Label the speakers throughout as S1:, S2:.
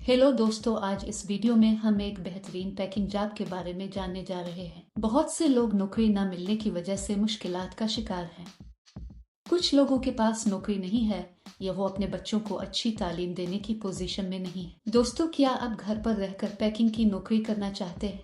S1: Hello दोस्तों, आज इस वीडियो में हम एक बेहतरीन पैकिंग जॉब के बारे में जानने जा रहे हैं। बहुत से लोग नौकरी न मिलने की वजह से मुश्किलात का शिकार हैं। कुछ लोगों के पास नौकरी नहीं है या वो अपने बच्चों को अच्छी तालीम देने की पोजीशन में नहीं है। दोस्तों, क्या आप घर पर रहकर पैकिंग की नौकरी करना चाहते हैं?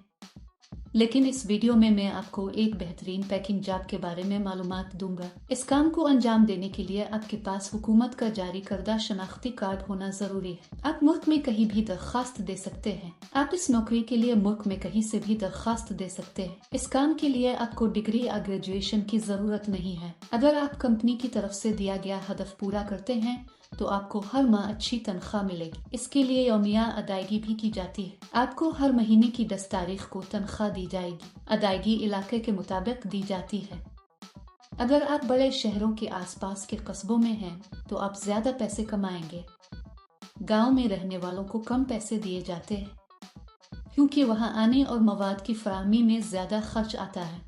S1: लेकिन इस वीडियो में मैं आपको एक बेहतरीन पैकिंग जॉब के बारे में मालूमात दूंगा। इस काम को अंजाम देने के लिए आपके पास हुकूमत का जारी करदा शनाख्ती कार्ड होना जरूरी है। आप मुल्क में कहीं भी दरखास्त दे सकते हैं। आप इस नौकरी के लिए मुल्क में कहीं से भी दरखास्त दे सकते हैं। इस काम के लिए आपको डिग्री या ग्रेजुएशन की जरूरत नहीं है। अगर आप कंपनी की तरफ से दिया गया हदफ पूरा करते हैं तो आपको हर माह अच्छी तनख्वाह मिलेगी। इसके लिए यौमिया अदायगी भी की जाती है। आपको हर महीने की 10 तारीख को तनख्वाह दी जाएगी। अदायगी इलाके के मुताबिक दी जाती है। अगर आप बड़े शहरों के आसपास के कस्बों में हैं तो आप ज्यादा पैसे कमाएंगे। गांव में रहने वालों को कम पैसे दिए जाते हैं क्योंकि वहां आने और मवाद की फराहमी में ज्यादा खर्च आता है।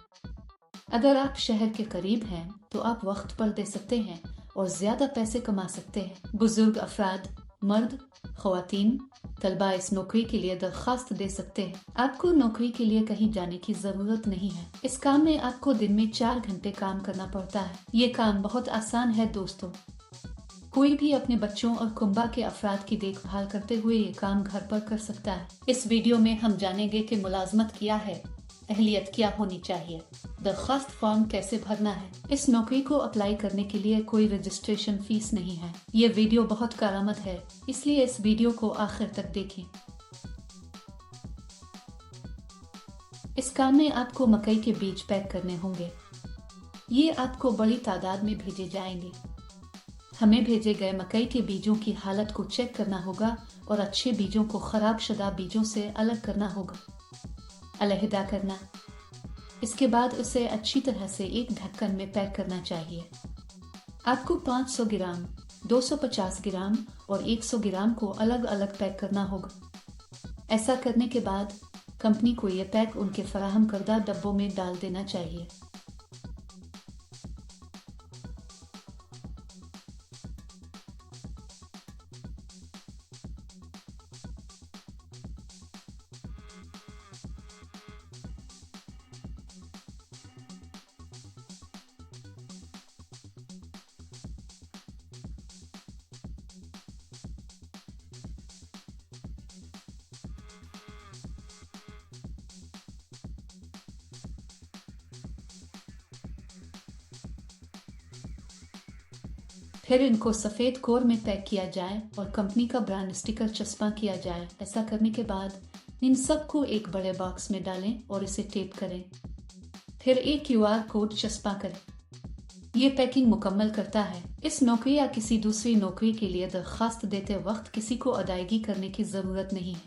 S1: अगर आप शहर के करीब हैं तो आप वक्त पर दे सकते हैं और ज्यादा पैसे कमा सकते हैं। बुजुर्ग अफराद, मर्द, ख्वातीन, तलबा इस नौकरी के लिए दरखास्त दे सकते हैं। आपको नौकरी के लिए कहीं जाने की जरूरत नहीं है। इस काम में आपको दिन में 4 घंटे काम करना पड़ता है। ये काम बहुत आसान है दोस्तों। कोई भी अपने बच्चों और कुंबा के अफराद की देखभाल करते हुए ये काम घर पर कर सकता है। इस वीडियो में हम जानेंगे कि मुलाजमत क्या है, अहलियत क्या होनी चाहिए, दरखास्त फॉर्म कैसे भरना है। इस नौकरी को अप्लाई करने के लिए कोई रजिस्ट्रेशन फीस नहीं है। ये वीडियो बहुत कारआमद है, इसलिए इस वीडियो को आखिर तक देखें। इस काम में आपको मकई के बीज पैक करने होंगे। ये आपको बड़ी तादाद में भेजे जाएंगे। हमें भेजे गए मकई के बीजों की हालत को चेक करना होगा और अच्छे बीजों को खराब शुदा बीजों से अलग करना होगा, अलहदा करना। इसके बाद उसे अच्छी तरह से एक ढक्कन में पैक करना चाहिए। आपको 500 ग्राम, 250 ग्राम और 100 ग्राम को अलग अलग पैक करना होगा। ऐसा करने के बाद कंपनी को यह पैक उनके फराहम करदा डब्बों में डाल देना चाहिए। फिर इनको सफ़ेद कोर में पैक किया जाए और कंपनी का ब्रांड स्टिकर चस्पा किया जाए। ऐसा करने के बाद इन सबको एक बड़े बॉक्स में डालें और इसे टेप करें। फिर एक QR कोड चस्पा करें। ये पैकिंग मुकम्मल करता है। इस नौकरी या किसी दूसरी नौकरी के लिए दरखास्त देते वक्त किसी को अदायगी करने की जरूरत नहीं है।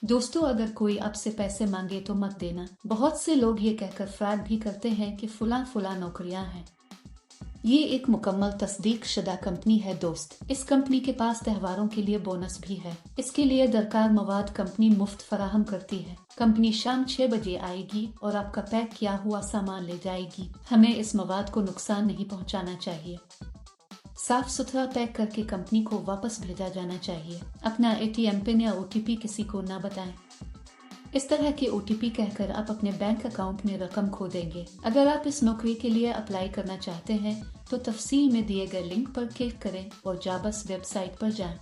S1: दोस्तों, अगर कोई आपसे पैसे मांगे तो मत देना। बहुत से लोग ये कहकर फ्रॉड भी करते हैं कि फुला फुला नौकरियां हैं। ये एक मुकम्मल तस्दीक शुदा कंपनी है दोस्त। इस कंपनी के पास त्योहारों के लिए बोनस भी है। इसके लिए दरकार मवाद कंपनी मुफ्त फराहम करती है। कंपनी शाम 6 बजे आएगी और आपका पैक किया हुआ सामान ले जाएगी। हमें इस मवाद को नुकसान नहीं पहुंचाना चाहिए। साफ सुथरा पैक करके कंपनी को वापस भेजा जाना चाहिए। अपना ATM पिन या OTP किसी को ना बताएं। इस तरह के OTP कहकर आप अपने बैंक अकाउंट में रकम खो देंगे। अगर आप इस नौकरी के लिए अप्लाई करना चाहते हैं तो तफसील में दिए गए लिंक पर क्लिक करें और जॉब्स वेबसाइट पर जाएं।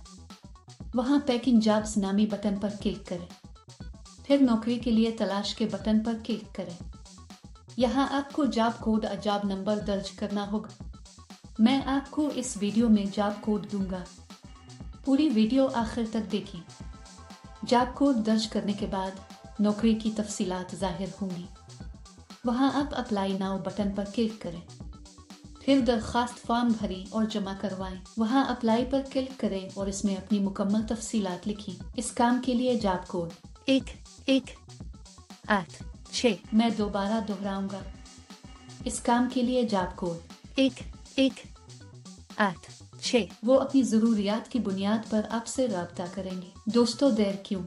S1: वहां पैकिंग जॉब्स नामी बटन पर क्लिक करें। फिर नौकरी के लिए तलाश के बटन पर क्लिक करें। यहाँ आपको जॉब कोड और जॉब नंबर दर्ज करना होगा। मैं आपको इस वीडियो में जॉब कोड दूंगा। पूरी वीडियो आखिर तक देखें। जॉब कोड दर्ज करने के बाद नौकरी की तफसीलात जाहिर होंगी। वहां आप अप्लाई नाउ बटन पर क्लिक करें। फिर दरखास्त फॉर्म भरें और जमा करवाएं। वहां अप्लाई पर क्लिक करें और इसमें अपनी मुकम्मल तफसीलात लिखें। इस काम के लिए जॉब कोड 1186। मैं दोबारा दोहराऊंगा। इस काम के लिए जॉब कोड 1186। वो अपनी जरूरियात की बुनियाद पर आपसे राब्ता करेंगे। दोस्तों, देर क्यों?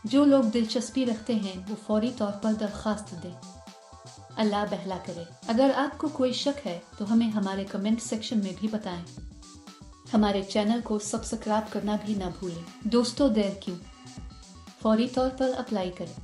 S1: जो लोग दिलचस्पी रखते हैं वो फौरी तौर पर दरखास्त दें। अल्लाह बहला करे। अगर आपको कोई शक है तो हमें हमारे कमेंट सेक्शन में भी बताएं। हमारे चैनल को सब्सक्राइब करना भी ना भूलें। दोस्तों, देर क्यों, फौरी तौर पर अप्लाई करें।